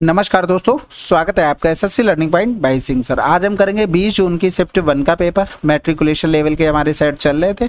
नमस्कार दोस्तों, स्वागत है आपका SSC learning point by Singh sir. आज हम करेंगे 20 जून की शिफ्ट 1 का पेपर। मैट्रिकुलेशन लेवल के हमारे सेट चल रहे थे।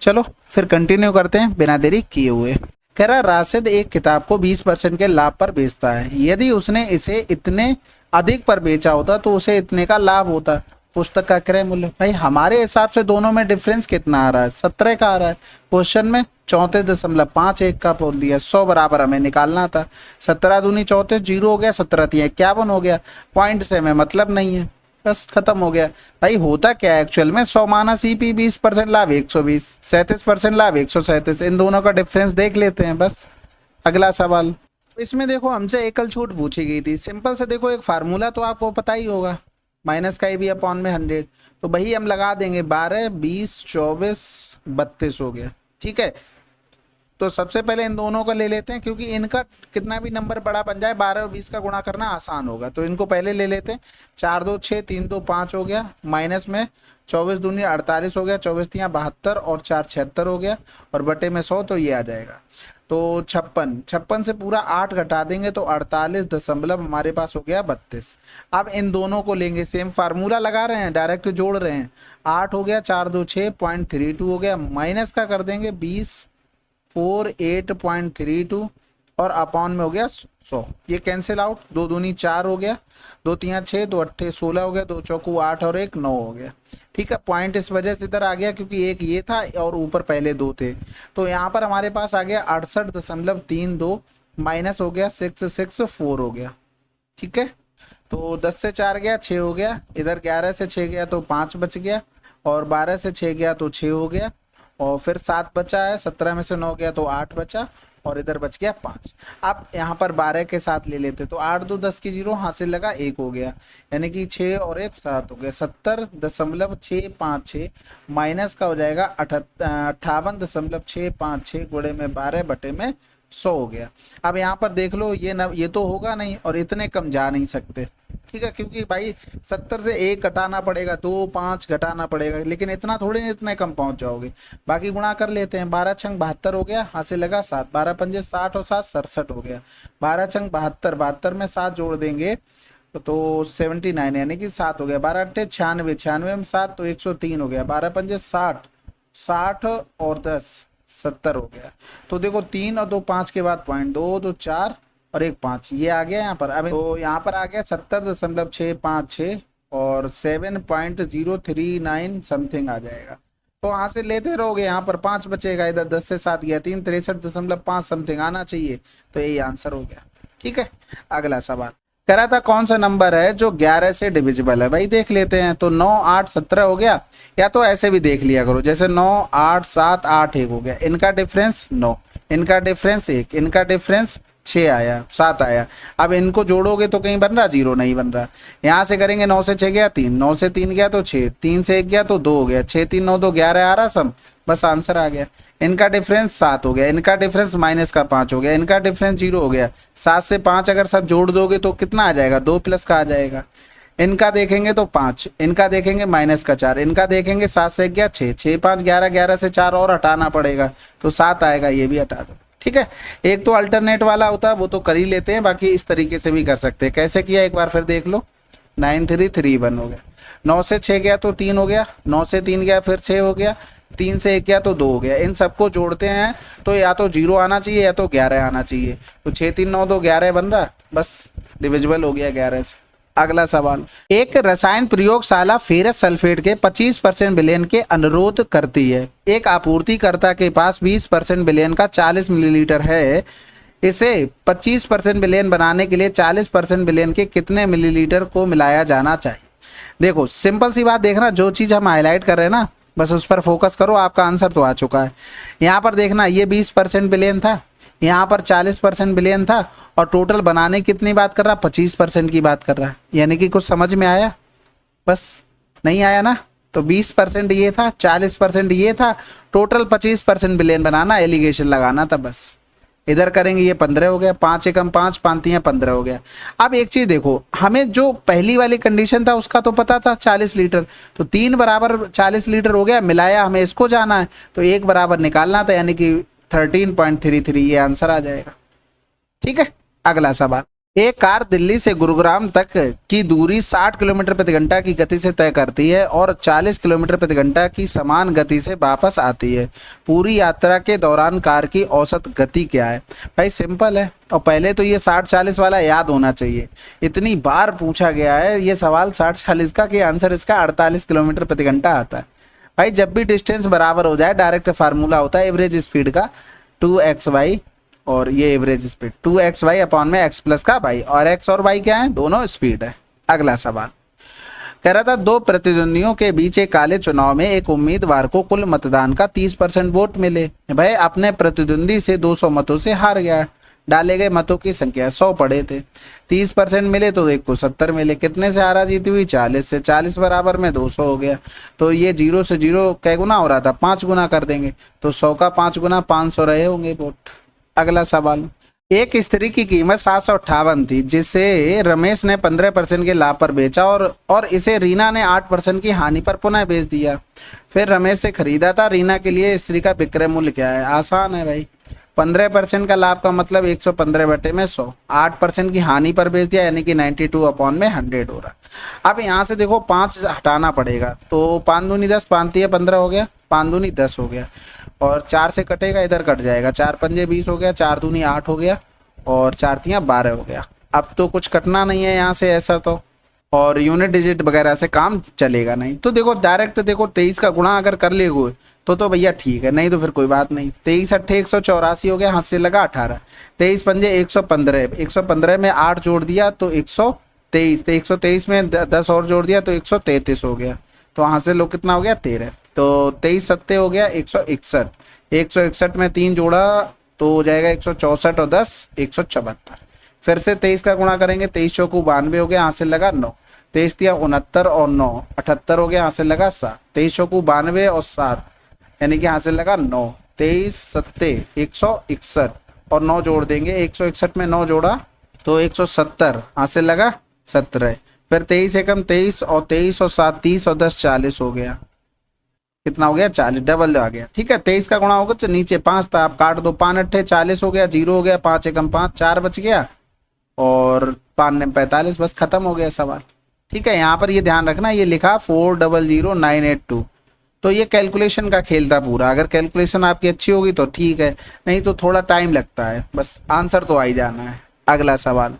चलो फिर कंटिन्यू करते हैं बिना देरी किए हुए। कह रहा राशिद एक किताब को 20% के लाभ पर बेचता है। यदि उसने इसे इतने अधिक पर बेचा होता तो उसे इतने का लाभ होता। पुस्तक का क्रय मूल्य, भाई हमारे हिसाब से दोनों में डिफरेंस कितना आ रहा है? 17 का आ रहा है। क्वेश्चन में 34.51 का बोल दिया। 100 बराबर हमें निकालना था। 17 दूनी 34, 0 हो गया। 17 तिया 51 हो गया। पॉइंट से हमें मतलब नहीं है, बस खत्म हो गया। भाई होता क्या है एक्चुअल में? 100 माना सीपी, 20% लाभ 120, 37% लाभ 137। इन दोनों का डिफरेंस देख लेते हैं बस। अगला सवाल, इसमें देखो हमसे एकल छूट पूछी गई थी। सिंपल से देखो, एक फार्मूला तो आपको पता ही होगा, माइनस का भी अपॉन में 100, तो वही हम लगा देंगे। 12, 20, 24, 32 हो गया। ठीक है, तो सबसे पहले इन दोनों को ले लेते हैं, क्योंकि इनका कितना भी नंबर बड़ा बन जाए 12 और 20 का गुणा करना आसान होगा। तो इनको पहले ले लेते हैं। 4 2 6, 3 2 5 हो गया। माइनस में 24 दूनी 48 हो गया। 24 तिया 72 और 4 76 हो गया। और बटे में 100, तो ये आ जाएगा। तो 56 से पूरा 8 घटा देंगे तो 48 दशमलव हमारे पास हो गया 32। अब इन दोनों को लेंगे, सेम फार्मूला लगा रहे हैं, डायरेक्ट जोड़ रहे हैं। 8 हो गया, 4 2 6, 0.32 हो गया। माइनस का कर देंगे 20, 48.32 और अपॉन में हो गया 100। ये कैंसिल आउट। 2 दूनी 4 हो गया। 2 तिया 6, 2 अट्ठे 16 हो गया। 2 चौकू 8 और 1 9 हो गया। ठीक है, पॉइंट इस वजह से इधर आ गया क्योंकि एक ये था और ऊपर पहले 2 थे। तो यहाँ पर हमारे पास आ गया 68.32 माइनस हो गया 664 हो गया। ठीक है, तो 10 से 4 गया 6 हो गया। इधर 11 से 6 गया तो 5 बच गया। और 12 से 6 गया तो 6 हो गया। और फिर 7 बचा है। 17 में से 9 गया तो 8 बचा। और इधर बच गया 5। अब यहाँ पर 12 के साथ ले लेते तो 8 2 10 की 0 हासिल लगा 1 हो गया, यानी कि 6 और 1 7 हो गया। 70.656 माइनस का हो जाएगा 58.656 गुणे में 12 बटे में 100 हो गया। अब यहाँ पर देख लो, ये तो होगा नहीं और इतने कम जा नहीं सकते। ठीक है, क्योंकि भाई 70 से 1 घटाना पड़ेगा, 2 5 घटाना पड़ेगा, लेकिन इतना थोड़ी इतने कम पहुंच जाओगे। बाकी गुणा कर लेते हैं। 12 छंग 72 हो गया, हासिल लगा 7। 12 पंजे 60 और 7 67 हो गया। 12 छंग 72, 72 में 7 जोड़ देंगे तो 79, यानी कि 7 हो गया। 12 अट्ठे 96, 96 में 7 तो 103 हो गया। 12 पंजे 60, 60 और 10 70 हो गया। तो देखो 3 और 2 5 के बाद पॉइंट 2 2 4 और 1 5, ये आ गया यहाँ पर। अब तो यहाँ पर आ गया 70.656 और 7.039 समथिंग आ जाएगा। तो वहां से लेते रहोगे, यहाँ पर 5 बचेगा। इधर 10 से 7 गया 3, 63.5 समथिंग आना चाहिए। तो यही आंसर हो गया। ठीक है, अगला सवाल कह रहा था कौन सा नंबर है जो 11 से डिविजिबल है। भाई देख लेते हैं। तो 9 8 17 हो गया, या तो ऐसे भी देख लिया करो, जैसे 9 8 7 8 1 हो गया। इनका डिफरेंस 9, इनका डिफरेंस 1, इनका डिफरेंस 6 आया, 7 आया। अब इनको जोड़ोगे तो कहीं बन रहा? 0 नहीं बन रहा। यहाँ से करेंगे 9 से 6 गया 3, 9 से 3 गया तो 6, 3 से 1 गया तो 2 हो गया। 6 3 9 2 11 आ रहा सम, बस आंसर आ गया। इनका डिफरेंस 7 हो गया, इनका डिफरेंस माइनस का 5 हो गया, इनका डिफरेंस 0 हो गया। 7 से 5 अगर सब जोड़ दोगे तो कितना आ जाएगा? 2 प्लस का आ जाएगा। इनका देखेंगे तो 5, इनका देखेंगे माइनस का 4, इनका देखेंगे 7 से 1 गया 6, 6 5 11, 11 से 4 और हटाना पड़ेगा तो 7 आएगा, ये भी हटा दो। ठीक है, एक तो अल्टरनेट वाला होता है वो तो कर ही लेते हैं, बाकी इस तरीके से भी कर सकते हैं। कैसे किया एक बार फिर देख लो। 9 3 3 1 हो गया। 9 से 6 गया तो 3 हो गया। 9 से 3 गया फिर 6 हो गया। 3 से 1 गया तो 2 हो गया। इन सबको जोड़ते हैं तो या तो 0 आना चाहिए या तो 11 आना चाहिए। तो 6 3 9 2 11 बन रहा, बस डिविजिबल हो गया 11 से। अगला सवाल, एक रसायन प्रयोगशाला फेरस सल्फेट के 25% विलयन के अनुरोध करती है। एक आपूर्तिकर्ता के पास 20% विलयन का 40 मिलीलीटर है। इसे 25% विलयन बनाने के लिए 40% विलयन के कितने मिलीलीटर को मिलाया जाना चाहिए? देखो सिंपल सी बात, देखना जो चीज़ हम हाईलाइट कर रहे हैं ना, बस उस पर फोकस करो, आपका आंसर तो आ चुका है। यहाँ पर देखना, ये 20% विलयन था, यहाँ पर 40% विलयन था, और टोटल बनाने कितनी बात कर रहा? 25% की बात कर रहा है। यानी कि कुछ समझ में आया? बस नहीं आया ना? तो 20% ये था, 40% ये था, टोटल 25% विलयन बनाना, एलिगेशन लगाना था बस। इधर करेंगे ये 15 हो गया। 5 एकम 5, 5 15 हो गया। अब एक चीज देखो, हमें जो पहली वाली कंडीशन था उसका तो पता था 40 लीटर, तो 3 बराबर 40 लीटर हो गया। मिलाया हमें इसको जाना है तो 1 बराबर निकालना था, यानी कि 13.33, ये आंसर आ जाएगा। ठीक है, अगला सवाल, एक कार दिल्ली से गुरुग्राम तक की दूरी 60 किलोमीटर प्रति घंटा की गति से तय करती है और 40 किलोमीटर प्रति घंटा की समान गति से वापस आती है। पूरी यात्रा के दौरान कार की औसत गति क्या है? भाई सिंपल है, और पहले तो ये 60-40 वाला याद होना चाहिए। इतनी बार पूछा गया है ये सवाल 60-40 का कि आंसर इसका 48 किलोमीटर प्रति घंटा आता है। भाई जब भी डिस्टेंस बराबर हो जाए डायरेक्ट फार्मूला होता है एवरेज स्पीड का 2xy, और ये एवरेज स्पीड 2xy अपॉन में x प्लस का y, और x और y क्या है? दोनों स्पीड है। अगला सवाल कह रहा था, दो प्रतिद्वंदियों के बीच एक काले चुनाव में एक उम्मीदवार को कुल मतदान का 30% वोट मिले। भाई अपने प्रतिद्वंदी से 200 मतों से हार गया। डाले गए मतों की संख्या 100 पड़े थे, 30% मिले तो एक को 70 मिले। कितने से हारा जीती हुई? 40 से। 40 बराबर में 200 हो गया, तो ये 0 से 0 कै गुना हो रहा था? 5 गुना कर देंगे, तो 100 का 5 गुना 500 रहे होंगे वोट। अगला सवाल, एक स्त्री की कीमत 758 थी जिसे रमेश ने 15% के लाभ पर बेचा और इसे रीना ने 8% की हानि पर पुनः बेच दिया। फिर रमेश से खरीदा था, रीना के लिए स्त्री का विक्रय मूल्य क्या है? आसान है भाई, 15% का लाभ का मतलब 115 बटे में 100, 8% की हानि पर बेच दिया यानी कि 92 अपॉन में 100 हो रहा। अब यहाँ से देखो 5 हटाना पड़ेगा, तो 5 दूनी 10, 5 तिया 15 हो गया, 5 दूनी 10 हो गया, और 4 से कटेगा इधर कट जाएगा, 4 पंजे 20 हो गया, 4 दूनी 8 हो गया, और 4 तिया 12 हो गया। अब तो कुछ कटना नहीं है यहाँ से ऐसा, तो और यूनिट डिजिट वगैरह से काम चलेगा नहीं। तो देखो डायरेक्ट देखो 23 का गुणा अगर कर ले हुए तो भैया ठीक है, नहीं तो फिर कोई बात नहीं। 23 अट्ठे 184 हो गया, हाथ से लगा 18, 23 पंजे 115, 115 में 8 जोड़ दिया तो 123, तो 123 में 10 और जोड़ दिया तो 133 हो गया, तो वहाँ से लो कितना हो गया? 13, तो 23 सत्ते हो गया 161, 161 में 3 जोड़ा तो हो जाएगा 164 और 10 174। फिर से 23 का गुणा करेंगे, 23 चौकू 92 हो गया, यहाँ से लगा 9, 23 तिया 69 और 9 78 हो गया, यहाँ से लगा 7, 23 चौकू 92 और 7 यानी कि यहाँ से लगा 9, 23 सत्ते 161 और 9 जोड़ देंगे, 161 में 9 जोड़ा तो 170, यहाँ से लगा 17, फिर 23 एकम 23 और 23 और 7 30 और 10 40 हो गया। कितना हो गया? 40, डबल आ गया। ठीक है, 23 का गुणा होगा तो नीचे 5 था, आप काट दो, 5 अट्ठे 40 हो गया, 0 हो गया, 5 एकम 5, 4 बच गया, और 5 ने 45, बस खत्म हो गया सवाल। ठीक है, यहाँ पर ये ध्यान रखना, ये लिखा 400982, तो ये कैलकुलेशन का खेल था पूरा। अगर कैलकुलेशन आपकी अच्छी होगी तो ठीक है, नहीं तो थोड़ा टाइम लगता है, बस आंसर तो आ ही जाना है। अगला सवाल,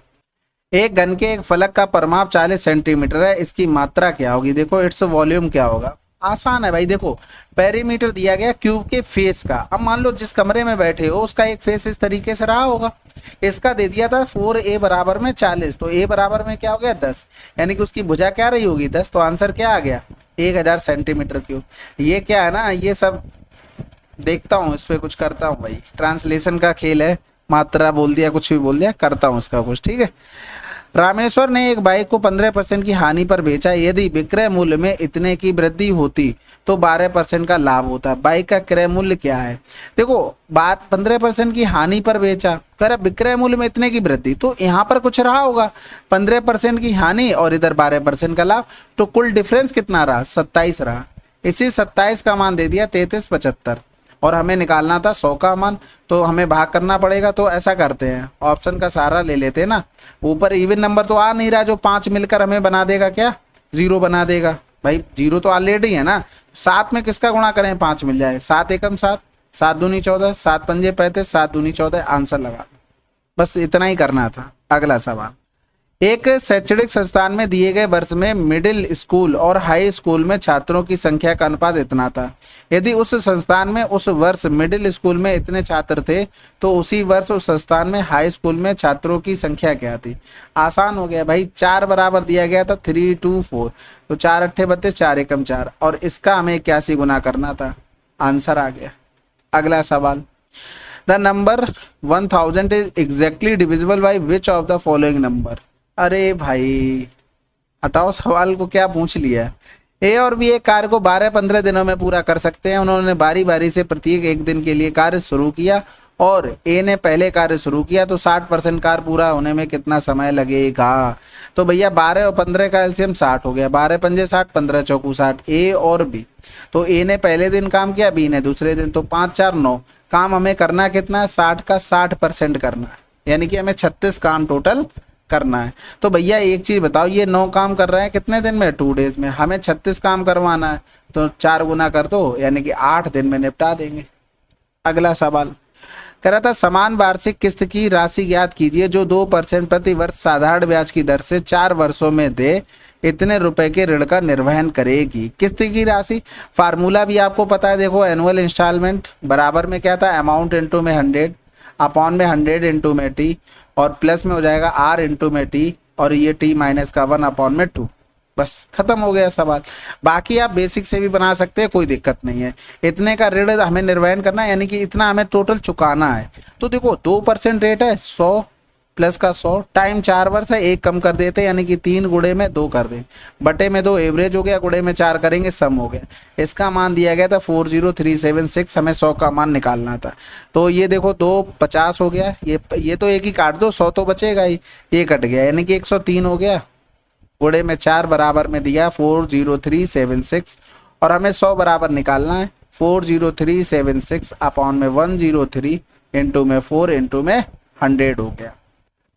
एक घन के एक फलक का परिमाप 40 सेंटीमीटर है, इसकी मात्रा क्या होगी? देखो इट्स वॉल्यूम क्या होगा? आसान है भाई, देखो पेरीमीटर दिया गया क्यूब के फेस का। अब मान लो जिस कमरे में बैठे हो उसका एक फेस इस तरीके से रहा होगा, इसका दे दिया था 4a बराबर में 40, तो a बराबर में क्या हो गया? 10, यानी कि उसकी भुजा क्या रही होगी? 10, तो आंसर क्या आ गया? 1000 सेंटीमीटर क्यूब। ये क्या है ना, ये सब देखता हूँ, इस पर कुछ करता हूँ भाई, ट्रांसलेशन का खेल है, मात्रा बोल दिया कुछ भी बोल दिया, करता हूँ इसका कुछ। ठीक है, रामेश्वर ने एक बाइक को 15% की हानि पर बेचा, यदि विक्रय मूल्य में इतने की वृद्धि होती तो 12% का लाभ होता। बाइक का क्रय मूल्य क्या है? देखो बात 15% की हानि पर बेचा, कर विक्रय मूल्य में इतने की वृद्धि, तो यहाँ पर कुछ रहा होगा 15% की हानि और इधर 12% का लाभ, तो कुल डिफरेंस कितना रहा? 27 रहा। इसी 27 का मान दे दिया 3375, और हमें निकालना था 100 का मान, तो हमें भाग करना पड़ेगा। तो ऐसा करते हैं, ऑप्शन का सहारा ले लेते हैं ना, ऊपर इवन नंबर तो आ नहीं रहा, जो 5 मिलकर हमें बना देगा क्या? 0 बना देगा। भाई 0 तो ऑलरेडी है ना, 7 में किसका गुणा करें? 5 मिल जाए, 7 एकम 7, 7 दूनी 14, 7 पंजे 35, 7 दूनी 14, आंसर लगा। बस इतना ही करना था। अगला सवाल, एक शैक्षणिक संस्थान में दिए गए वर्ष में मिडिल स्कूल और हाई स्कूल में छात्रों की संख्या का अनुपात इतना था। यदि उस संस्थान में उस वर्ष मिडिल स्कूल में इतने छात्र थे तो उसी वर्ष उस संस्थान में हाई स्कूल में छात्रों की संख्या क्या थी? आसान हो गया भाई, 4 बराबर दिया गया था 3 2 4, तो 4 अट्ठे 32, 4 एकम 4, और इसका हमें 81 गुना करना था, आंसर आ गया। अगला सवाल, the number 1000 is exactly divisible by which of the following number? अरे भाई हटाओ, सवाल को क्या पूछ लिया। ए और बी एक कार्य को 12-15 दिनों में पूरा कर सकते हैं। उन्होंने बारी बारी से प्रत्येक एक दिन के लिए कार्य शुरू किया और ए ने पहले कार्य शुरू किया, तो 60% कार्य पूरा होने में कितना समय लगेगा? तो भैया 12 और 15 का एलसीएम 60 हो गया, 12 पंजे 60, 15 चौकू 60, ए और बी। तो ए ने पहले दिन काम किया, बी ने दूसरे दिन, तो 5 4 9 काम हमें करना कितना है? 60 का 60% करना है, यानी कि हमें 36 काम टोटल करना है। तो भैया एक चीज बताओ, ये 9 काम कर रहे हैं कितने दिन में? 2 डेज में। हमें 36 काम करवाना है, तो 4 गुना कर दो, यानी कि 8 दिन में निपटा देंगे। अगला सवाल कह रहा था समान वार्षिक किस्त की राशि ज्ञात कीजिए जो 2% प्रति वर्ष साधारण ब्याज की दर से 4 वर्षों में दे इतने रुपए के ऋण का निर्वहन करेगी। किस्त की राशि फार्मूला भी आपको पता है, देखो एनुअल इंस्टॉलमेंट बराबर में क्या था, अमाउंट इंटू में 100 अपॉन में 100 इंटू में टी, और प्लस में हो जाएगा आर इंटू में टी, और ये टी माइनस का 1 अपॉन में 2। बस खत्म हो गया सवाल। बाकी आप बेसिक से भी बना सकते हैं, कोई दिक्कत नहीं है। इतने का ऋण हमें निर्वहन करना है, यानी कि इतना हमें टोटल चुकाना है। तो देखो 2% रेट है, 100 प्लस का 100 टाइम 4 वर्ष है, 1 कम कर देते यानी कि 3 गुणे में 2 कर दें, बटे में 2 एवरेज हो गया, गुणे में 4 करेंगे सम हो गया। इसका मान दिया गया था 40376, हमें 100 का मान निकालना था। तो ये देखो 250 हो गया, ये तो एक ही काट दो, 100 तो बचेगा ही, ये कट गया यानी कि 103 हो गया, गुणे में 4 बराबर में दिया 40376, और हमें 100 बराबर निकालना है। 40376 अपॉन में 103 इंटू में 4 इंटू में 100 हो गया।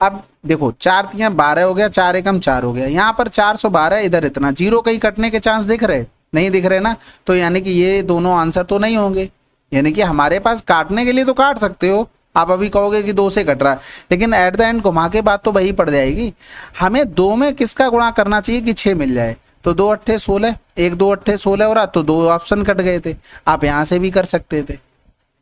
अब देखो 4 3 12 हो गया, 4 एकम 4 हो गया, यहाँ पर 412, इधर इतना, जीरो कहीं कटने के चांस दिख रहे? नहीं दिख रहे ना, तो यानी कि ये दोनों आंसर तो नहीं होंगे। यानी कि हमारे पास काटने के लिए तो काट सकते हो, आप अभी कहोगे कि 2 से कट रहा है, लेकिन एट द एंड घुमा के बात तो वही पड़ जाएगी। हमें 2 में किसका गुणा करना चाहिए कि 6 मिल जाए। तो 2 अट्ठे 16, 1 2 अट्ठे 16 हो रहा, तो 2 ऑप्शन कट गए थे। आप यहाँ से भी कर सकते थे,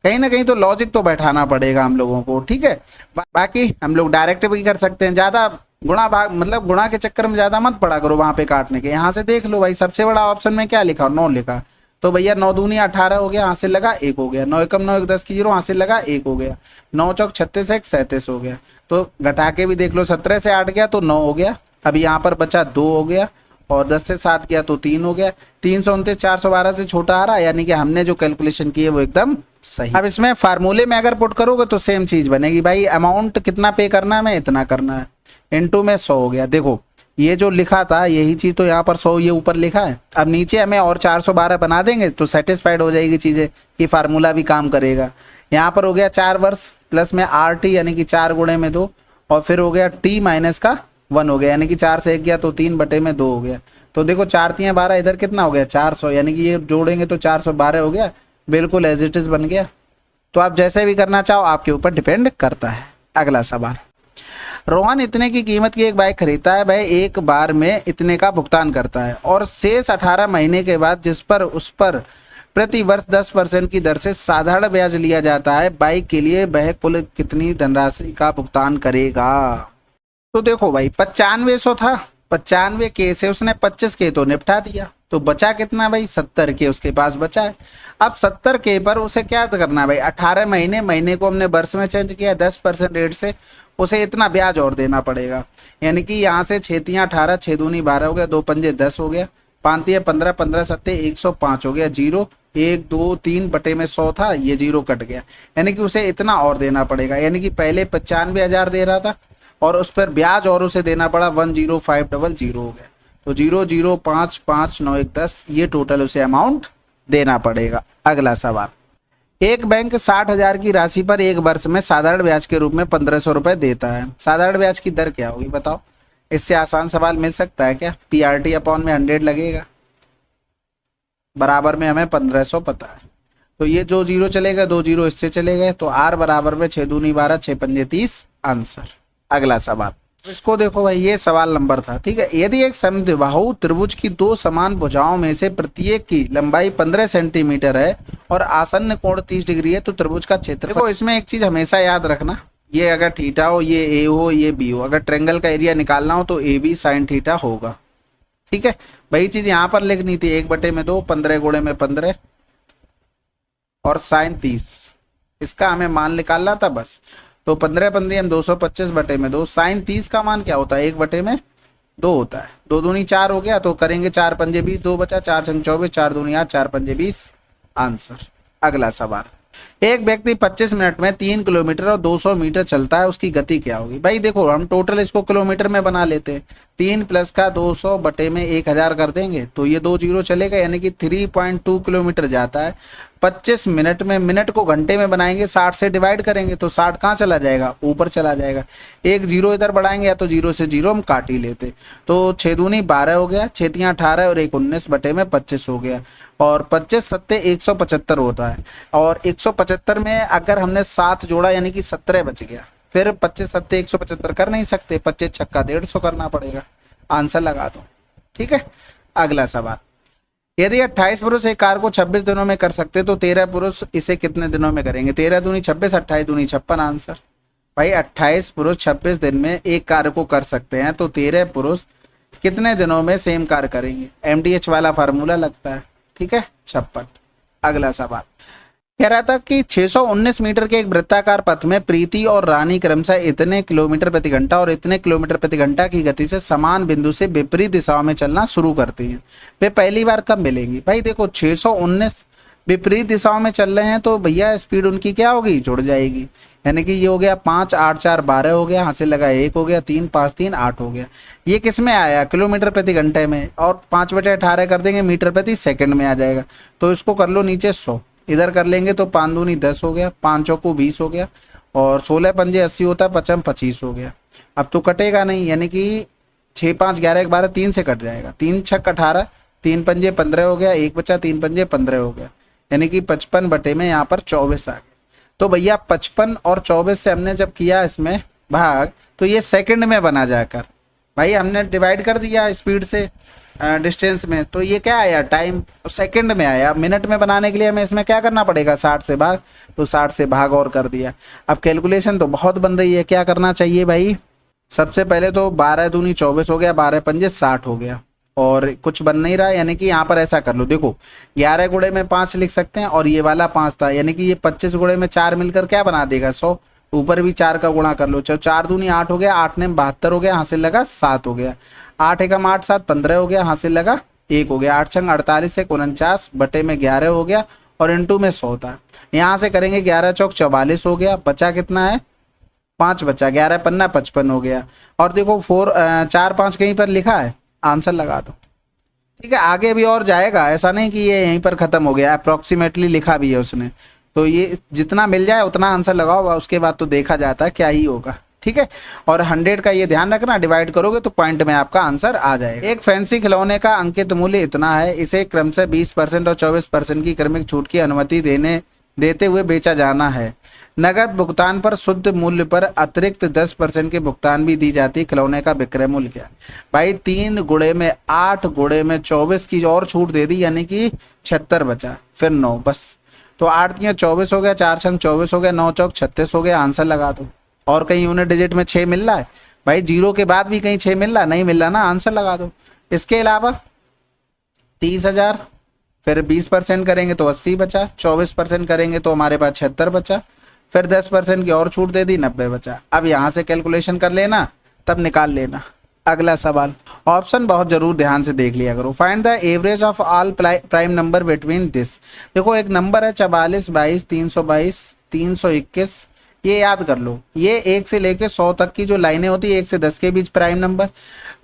कहीं ना कहीं तो लॉजिक तो बैठाना पड़ेगा हम लोगों को, ठीक है। बाकी हम लोग डायरेक्ट भी कर सकते हैं, ज़्यादा गुणा भाग मतलब गुणा के चक्कर में ज़्यादा मत पड़ा करो वहाँ पे काटने के। यहाँ से देख लो भाई, सबसे बड़ा ऑप्शन में क्या लिखा, 9 लिखा, तो भैया 9 दूनी 18 हो गया, यहाँ से लगा 1 हो गया, 9 एकम 9 1 10 की 0, यहाँ से लगा 1 हो गया, 9 चौक 36 1 37 हो गया। तो घटा के भी देख लो, 17 से 8 गया तो 9 हो गया, अभी यहाँ पर बचा 2 हो गया, और 10 से 7 गया तो 3 हो गया। 329 412 से छोटा आ रहा है, यानी कि हमने जो कैलकुलेशन की है वो एकदम सही। अब इसमें फार्मूले में अगर पुट करोगे तो सेम चीज बनेगी भाई, अमाउंट कितना पे करना है, हमें इतना करना है, इनटू में 100 हो गया। देखो ये जो लिखा था यही चीज तो यहाँ पर 100 ये ऊपर लिखा है, अब नीचे हमें और 412 बना देंगे तो सेटिस्फाइड हो जाएगी चीजें कि फार्मूला भी काम करेगा। यहाँ पर हो गया 4 वर्ष प्लस में आर टी यानी कि 4 गुणे में 2, और फिर हो गया टी माइनस का 1 हो गया, यानी कि 4 से 1 गया तो 3 बटे में 2 हो गया। तो देखो 4 3 12, इधर कितना हो गया 400, यानी कि ये जोड़ेंगे तो 412 हो गया, बिल्कुल एज इट इज बन गया। तो आप जैसे भी करना चाहो आपके ऊपर डिपेंड करता है। अगला सवाल, रोहन इतने की कीमत की एक बाइक खरीदता है, वह एक बार में इतने का भुगतान करता है और शेष 18 महीने के बाद जिस पर उस पर प्रति वर्ष 10% की दर से साधारण ब्याज लिया जाता है, बाइक के लिए वह कुल कितनी धनराशि का भुगतान करेगा। तो देखो भाई 9500 था, 95 के से उसने 25 के तो निपटा दिया, तो बचा कितना भाई 70 के उसके पास बचा है। अब 70 के पर उसे क्या करना है भाई, 18 महीने, महीने को हमने वर्ष में चेंज किया, 10% रेट से उसे इतना ब्याज और देना पड़ेगा। यानी कि यहाँ से 6 3 18, 6 दूनी 12 हो गया, 2 पंजे 10 हो गया, 5 3 15, 15 7 105 हो गया, 0 1 2 3 बटे में 100 था, ये 0 कट गया, यानी कि उसे इतना और देना पड़ेगा। यानी कि पहले 95,000 दे रहा था और उस पर ब्याज और उसे देना पड़ा 10500 हो गया, तो 0 0 5 5 9 1 10, ये टोटल उसे अमाउंट देना पड़ेगा। अगला सवाल, एक बैंक 60,000 की राशि पर एक वर्ष में साधारण ब्याज के रूप में 1500 रुपए देता है, साधारण ब्याज की दर क्या होगी बताओ। इससे आसान सवाल मिल सकता है क्या, पीआरटी अपॉन में 100 लगेगा, बराबर में हमें 1500 पता है, तो ये जो 0 चलेगा 2 0 इससे चले गए, तो आर बराबर में 6 दूनी 12 6 पंजे 30 आंसर। अगला सवाल, इसको देखो भाई, ये सवाल नंबर था, ठीक है। यदि एक समद्विबाहु त्रिभुज की 2 समान भुजाओं में से प्रत्येक की लंबाई 15 सेंटीमीटर है और आसन्न कोण 30 डिग्री है, तो त्रिभुज का क्षेत्र। देखो इसमें एक चीज हमेशा याद रखना, ये अगर थीटा हो, ये ए हो, ये बी हो, अगर ट्रायंगल का एरिया निकालना हो तो ए बी साइन थीटा होगा, ठीक है। वही चीज यहाँ पर लिखनी थी, 1/2, 15 गुणे में 15 और साइन 30, इसका हमें मान निकालना था बस। तो 15 15 हम 225/2, साइन 30 का मान क्या होता है 1/2 होता है, 2 दूनी 4 हो गया, तो करेंगे 4 पंजे 20, 2 बचा, 4 छंग 24, 4 दूनी 8, 4 पंजे 20 आंसर। अगला सवाल, एक व्यक्ति 25 मिनट में 3 किलोमीटर और 200 मीटर चलता है, उसकी गति क्या होगी। भाई देखो हम टोटल इसको किलोमीटर में बना लेते हैं, 3 प्लस का 200 बटे में 1000 कर देंगे तो ये 2 जीरो चलेगा, यानी कि 3.2 किलोमीटर जाता है 25 मिनट में। मिनट को घंटे में बनाएंगे, 60 से डिवाइड करेंगे तो 60 कहाँ चला जाएगा, ऊपर चला जाएगा। एक जीरो इधर बढ़ाएंगे या तो जीरो से जीरो हम काट ही लेते, तो 6 दूनी 12 हो गया, 6 तियां 18 और 1 19 बटे में 25 हो गया, और 25 सत्ते 175 होता है। और 175 में अगर हमने 7 जोड़ा यानी कि 17 बच गया, फिर 25 सत्ते 175 कर नहीं सकते, 25 छक्का 150 करना पड़ेगा। आंसर लगा दो, ठीक है। अगला सवाल, यदि 28 पुरुष एक कार को 26 दिनों में कर सकते तो 13 पुरुष इसे कितने दिनों में करेंगे। 13 दूनी 26, 28 दूनी 56। आंसर भाई 28 पुरुष 26 दिन में एक कार को कर सकते हैं तो 13 पुरुष कितने दिनों में सेम कार करेंगे। MDH वाला फार्मूला लगता है, ठीक है, 56। अगला सवाल कह रहा था कि 619 मीटर के एक वृत्ताकार पथ में प्रीति और रानी क्रमशः इतने किलोमीटर प्रति घंटा और इतने किलोमीटर प्रति घंटा की गति से समान बिंदु से विपरीत दिशाओं में चलना शुरू करती हैं। वे पहली बार कब मिलेंगी। भाई देखो 619 विपरीत दिशाओं में चल रहे हैं तो भैया स्पीड उनकी क्या होगी, जुड़ जाएगी, यानी कि ये हो गया 5 8 4 12 हो गया, हासिल लगा 1 हो गया, 3 5 3 8 हो गया। ये किस में आया, किलोमीटर प्रति घंटे में, और 5/18 कर देंगे मीटर प्रति सेकंड में आ जाएगा। तो इसको कर लो नीचे 100, इधर कर लेंगे तो 5 दूनी 10 हो गया, 5 चौको 20 हो गया, और 16 पंजे 80 होता है, 55 25 हो गया। अब तो कटेगा नहीं, यानी कि 6 5 11 12 3 से कट जाएगा, 3 छक 18, 3 पंजे 15 हो गया, 1 बचा, 3 पंजे 15 हो गया, यानी कि 55 बटे में यहाँ पर 24 आ गया। तो भैया 55 और 24 से हमने जब किया इसमें भाग तो ये सेकंड में बना जाकर, भाई हमने डिवाइड कर दिया स्पीड से डिस्टेंस में, तो ये क्या आया, टाइम सेकंड में आया। मिनट में बनाने के लिए हमें इसमें क्या करना पड़ेगा, 60 से भाग, तो 60 से भाग और कर दिया। अब कैलकुलेशन तो बहुत बन रही है, क्या करना चाहिए भाई, सबसे पहले तो 12 दूनी 24 हो गया, 12 पंजे 60 हो गया, और कुछ बन नहीं रहा, यानी कि यहाँ पर ऐसा कर लो, देखो 11 गुणे में 5 लिख सकते हैं और ये वाला 5 था, यानी कि ये 25 गुणे में 4 मिलकर क्या बना देगा 100, ऊपर भी 4 का गुणा कर लो, चलो 4 दूनी 8 हो गया, 8 ने 72 हो गया, हासिल लगा 7 हो गया, 8 एकम 8 7 15 हो गया, हासिल लगा 1 हो गया, 8 छंग 48 से 49 बटे में 11 हो गया, और इंटू में 100 था। यहाँ से करेंगे 11 चौक 44 हो गया, बचा कितना है 5 बचा, 11 पन्ना 55 हो गया, और देखो 4 5 कहीं पर लिखा है, आंसर लगा दो, ठीक है। आगे भी और जाएगा, ऐसा नहीं कि ये यहीं पर खत्म हो गया, अप्रोक्सीमेटली लिखा भी है उसने, तो ये जितना मिल जाए उतना आंसर लगाओ, उसके बाद तो देखा जाता है क्या ही होगा, ठीक है। और 100 का ये ध्यान रखना, डिवाइड करोगे तो पॉइंट में आपका आंसर आ जाएगा। एक फैंसी खिलौने का अंकित मूल्य इतना है, इसे क्रमशः 20% और 24% की क्रमिक छूट की अनुमति देते हुए बेचा जाना है। नगद भुगतान पर शुद्ध मूल्य पर अतिरिक्त 10% के भुगतान भी दी जाती। खिलौने का विक्रय मूल्य क्या। भाई 3 गुणे में 8 गुणे में 24 की और छूट दे दी, यानी कि 76 बचा, फिर 9 बस, तो 8 तियां 24 हो गया, 4 छंग 24 हो गया, 9 चौक 36 हो गया, आंसर लगा दो। और कहीं यूनिट डिजिट में 6 मिल रहा है भाई, जीरो के बाद भी कहीं 6 मिल रहा, नहीं मिल रहा ना, आंसर लगा दो। इसके अलावा 30,000, फिर 20% करेंगे तो 80 बचा, 24% करेंगे तो हमारे पास 76 बचा, फिर 10% की और छूट दे दी, 90 बचा। अब यहाँ से कैलकुलेशन कर लेना, तब निकाल लेना। अगला सवाल, ऑप्शन बहुत जरूर ध्यान से देख लिया करो। Find the average of all prime number between this. देखो एक नंबर है 44 22 322 321, ये याद कर लो, ये 1 से लेके 100 तक की जो लाइनें होती है, 1 से 10 के बीच प्राइम नंबर,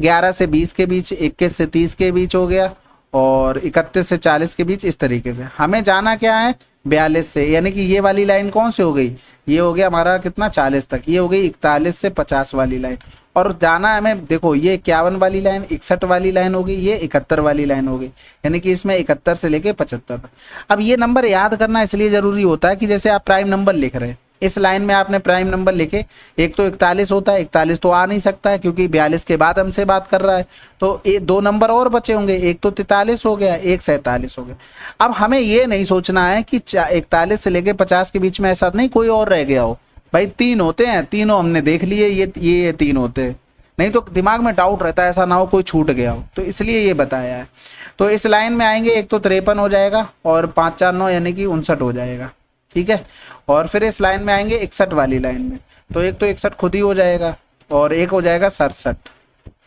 11 से 20 के बीच, 21 से 30 के बीच हो गया, और 31 से 40 के बीच, इस तरीके से। हमें जाना क्या है 42 से, यानी कि ये वाली लाइन कौन सी हो गई, ये हो गया हमारा कितना 40 तक, ये हो गई 41 से 50 वाली लाइन, और जाना है हमें, देखो ये 51 वाली लाइन, 61 वाली लाइन होगी, ये 71 वाली लाइन होगी, यानी कि इसमें 71 से लेके 75। अब ये नंबर याद करना इसलिए जरूरी होता है कि जैसे आप प्राइम नंबर लिख रहे हैं, इस लाइन में आपने प्राइम नंबर लिखे, एक तो 41 होता है, 41 तो आ नहीं सकता है क्योंकि 42 के बाद हमसे बात कर रहा है, तो 2 नंबर और बचे होंगे, एक तो 43 हो गया, एक 47 हो गया। अब हमें ये नहीं सोचना है कि 41 से लेके 50 के बीच में ऐसा नहीं कोई और रह गया हो, भाई 3 होते हैं, तीनों हमने देख लिए, ये 3 होते हैं, नहीं तो दिमाग में डाउट रहता है, ऐसा ना हो कोई छूट गया हो, तो इसलिए ये बताया है। तो इस लाइन में आएंगे, एक तो 53 हो जाएगा, और 5 4 9 यानी कि 59 हो जाएगा, ठीक है। और फिर इस लाइन में आएंगे 61 वाली लाइन में, तो एक तो 61 खुद ही हो जाएगा, और एक हो जाएगा 67,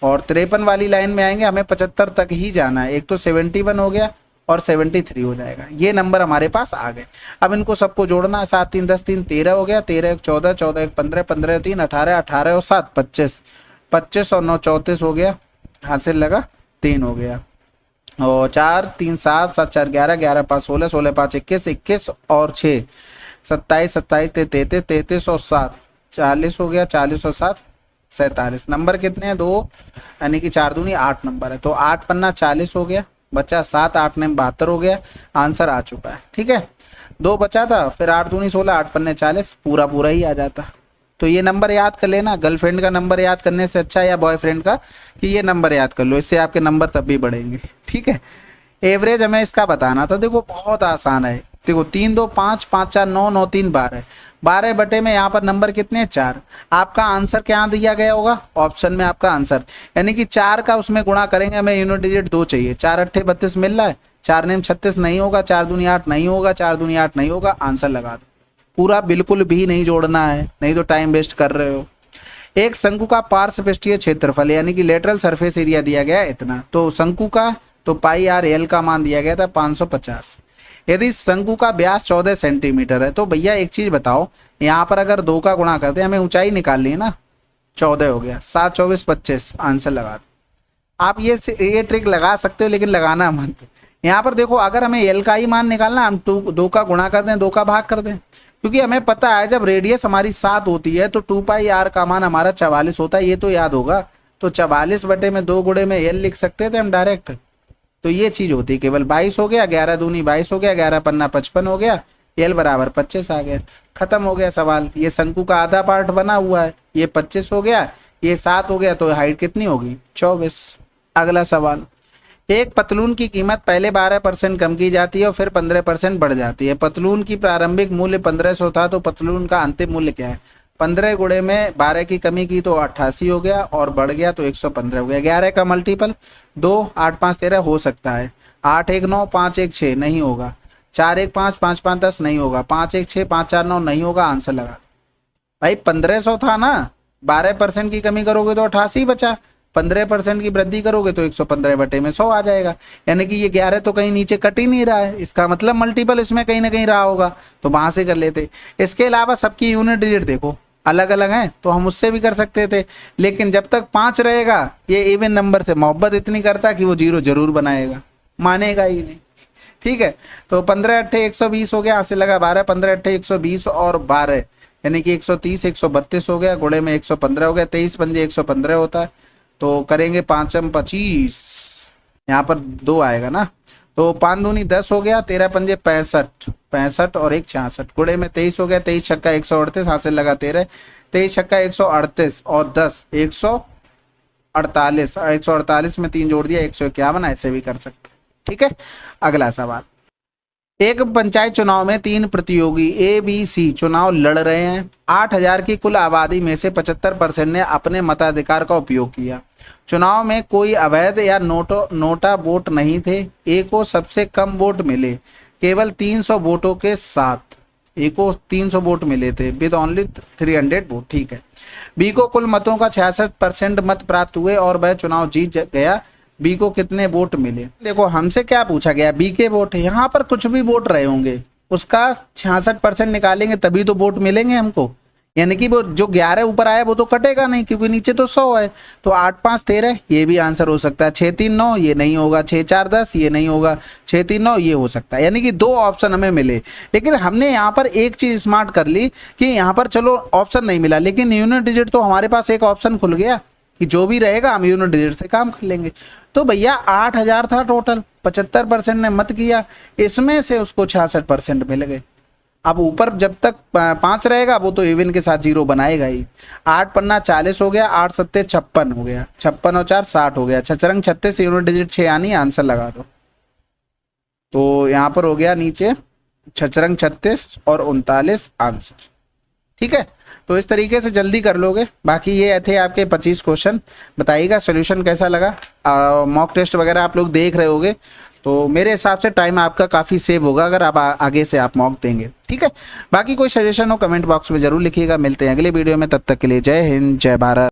और 53 वाली लाइन में आएंगे, हमें 75 तक ही जाना है, एक तो 71 हो गया, और 73 हो जाएगा। ये नंबर हमारे पास आ गए। अब इनको सबको जोड़ना है, 7 3 10 3 13 हो गया, 13 1 14, 14 1 15, 15 3 18, 18 और 7 25, 25 और 9 34 हो गया, हासिल लगा 3 हो गया, और 4 3 7 7 4 11, 11 5 16, 16 5 21, 21 और 6 27, 27 33, 33 और 7 40 हो गया, 40 और 7 47। नंबर कितने हैं? 2, यानी कि 4 दूनी 8 नंबर है। तो 8 पन्ना 40 हो गया, बचा 7, 8 ने 72 हो गया, आंसर आ चुका है। ठीक है, 2 बचा था, फिर 8 दूनी 16, 8 पन्ने 40, पूरा पूरा ही आ जाता। तो ये नंबर याद कर लेना, गर्लफ्रेंड का नंबर याद करने से अच्छा है या बॉयफ्रेंड का, कि ये नंबर याद कर लो, इससे आपके नंबर तब भी बढ़ेंगे। ठीक है, एवरेज हमें इसका बताना था। देखो बहुत आसान है, देखो 3 2 5 5 4 9 9 3 12, 12 बटे में यहाँ पर नंबर कितने हैं? 4। आपका आंसर क्या दिया गया होगा? ऑप्शन में आपका आंसर, यानी कि 4 का उसमें गुणा करेंगे, हमें यूनिट डिजिट 2 चाहिए। 4 अट्ठे 32 मिल रहा है, 4 नेम 36 नहीं होगा, 4 दूनी 8 नहीं होगा, 4 दूनी 8 नहीं होगा, आंसर लगा दो। पूरा बिल्कुल भी नहीं जोड़ना है, नहीं तो टाइम वेस्ट कर रहे हो। एक शंकु का पार्श्वपृष्ठीय क्षेत्रफल यानी कि लेटरल सरफेस एरिया दिया गया है इतना, तो शंकु का तो पाई आर एल का मान दिया गया था 550। यदि शंकु का व्यास 14 सेंटीमीटर है, तो भैया एक चीज बताओ, यहाँ पर अगर 2 का गुणा करते हैं, हमें ऊंचाई निकालनी है ना, 14 हो गया, 7 24 25, आंसर लगा दो। आप ये ट्रिक लगा सकते हो, लेकिन लगाना मत। यहाँ पर देखो, अगर हमें एल का ही मान निकालना, हम 2 का गुणा कर दें, 2 का भाग कर दें, क्योंकि हमें पता है जब रेडियस हमारी 7 होती है तो 2 पाई आर का मान हमारा 44 होता है, ये तो याद होगा। तो 44 बटे में 2 गुणे में एल लिख सकते थे हम डायरेक्ट। तो ये चीज होती है केवल। 22 हो गया, 11 दूनी 22 हो गया, 11 पन्ना 55 हो गया, एल बराबर 25 आ गया, खत्म हो गया सवाल। ये शंकु का आधा पार्ट बना हुआ है, ये 25 हो गया, ये 7 हो गया, तो हाइट कितनी होगी? 24। अगला सवाल, एक पतलून की कीमत पहले 12% कम की जाती है और फिर 15% बढ़ जाती है। पतलून की प्रारंभिक मूल्य 1500 था, तो पतलून का अंतिम मूल्य क्या है? 15 गुणे में 12 की कमी की तो 88 हो गया, और बढ़ गया तो 115 हो गया। 11 का मल्टीपल 2, 8 5 13 हो सकता है, 8 1 9 5 1 6 नहीं होगा, 4 1 5 5 5 10 नहीं होगा, 5 1 6 5 4 9 नहीं होगा, आंसर लगा। भाई 1500 था ना, 12% की कमी करोगे तो 88 बचा, 15% की वृद्धि करोगे तो 115 बटे में 100 आ जाएगा। यानी कि ये 11 तो कहीं नीचे कट ही नहीं रहा है, इसका मतलब मल्टीपल इसमें कहीं ना कहीं रहा होगा, तो वहां से कर लेते। इसके अलावा सबकी यूनिट डिजिट देखो अलग अलग हैं, तो हम उससे भी कर सकते थे, लेकिन जब तक 5 रहेगा, ये इवन नंबर से मोहब्बत इतनी करता कि वो 0 जरूर बनाएगा, मानेगा ही नहीं। ठीक है, तो 15 अट्ठे 120 हो गया, हासिल लगा 12, 15 अट्ठे 120 और 12 यानी कि 130, 132 हो गया, गुणे में 115 हो गया, 23 पंजे 115 होता है, तो करेंगे 5 25, यहाँ पर 2 आएगा ना, तो 5 दूनी 10 हो गया, 13 पंजे 65, 65 और 1 66, गुणे में 23 हो गया, 23 छक्का 138, हासिल लगा 13, 23 छक्का 138 और 10 148, 148 में 3 जोड़ दिया 151, ऐसे भी कर सकते। ठीक है, अगला सवाल, एक पंचायत चुनाव में 3 प्रतियोगी ए बी सी चुनाव लड़ रहे हैं। 8000 की कुल आबादी में से 75% ने अपने मताधिकार का उपयोग किया। चुनाव में कोई अवैध या नोटा वोट नहीं थे। ए को सबसे कम वोट मिले केवल 300 वोटों के साथ, ए को 300 वोट मिले थे विद ओनली 300 वोट। ठीक है, बी को कुल मतों का 66% मत प्राप्त हुए और वह चुनाव जीत गया। बी को कितने वोट मिले? देखो हमसे क्या पूछा गया, बी के वोट, यहाँ पर कुछ भी वोट रहे होंगे उसका 66% निकालेंगे तभी तो वोट मिलेंगे हमको, यानी कि वो जो 11 ऊपर आया वो तो कटेगा नहीं क्योंकि नीचे तो 100 है, तो 8 5 13 ये भी आंसर हो सकता है, 6 3 9 ये नहीं होगा, 6 4 10 ये नहीं होगा, 6 3 9 ये हो सकता है, यानी कि 2 ऑप्शन हमें मिले। लेकिन हमने यहाँ पर एक चीज स्मार्ट कर ली कि यहाँ पर चलो ऑप्शन नहीं मिला, लेकिन यूनिट डिजिट तो हमारे पास एक ऑप्शन खुल गया कि जो भी रहेगा हम यूनिट डिजिट से काम कर लेंगे। तो भैया 8000 था टोटल, 75% ने मत किया, इसमें से उसको 66% मिल गए। अब ऊपर जब तक 5 रहेगा वो तो इवन के साथ 0 बनाएगा ही। 8 पन्ना 40 हो गया, 8 सत्ते 56 हो गया, 56 और 4 60 हो गया, 6 36 यूनिट डिजिट 6 आनी, आंसर लगा दो। तो यहाँ पर हो गया नीचे 6 36 और 39 आंसर। ठीक है, तो इस तरीके से जल्दी कर लोगे। बाकी ये थे आपके 25 क्वेश्चन। बताइएगा सोल्यूशन कैसा लगा। मॉक टेस्ट वगैरह आप लोग देख रहे होगे, तो मेरे हिसाब से टाइम आपका काफ़ी सेव होगा अगर आप आगे से आप मॉक देंगे। ठीक है, बाकी कोई सजेशन हो कमेंट बॉक्स में जरूर लिखिएगा। मिलते हैं अगले वीडियो में, तब तक के लिए जय हिंद जय भारत।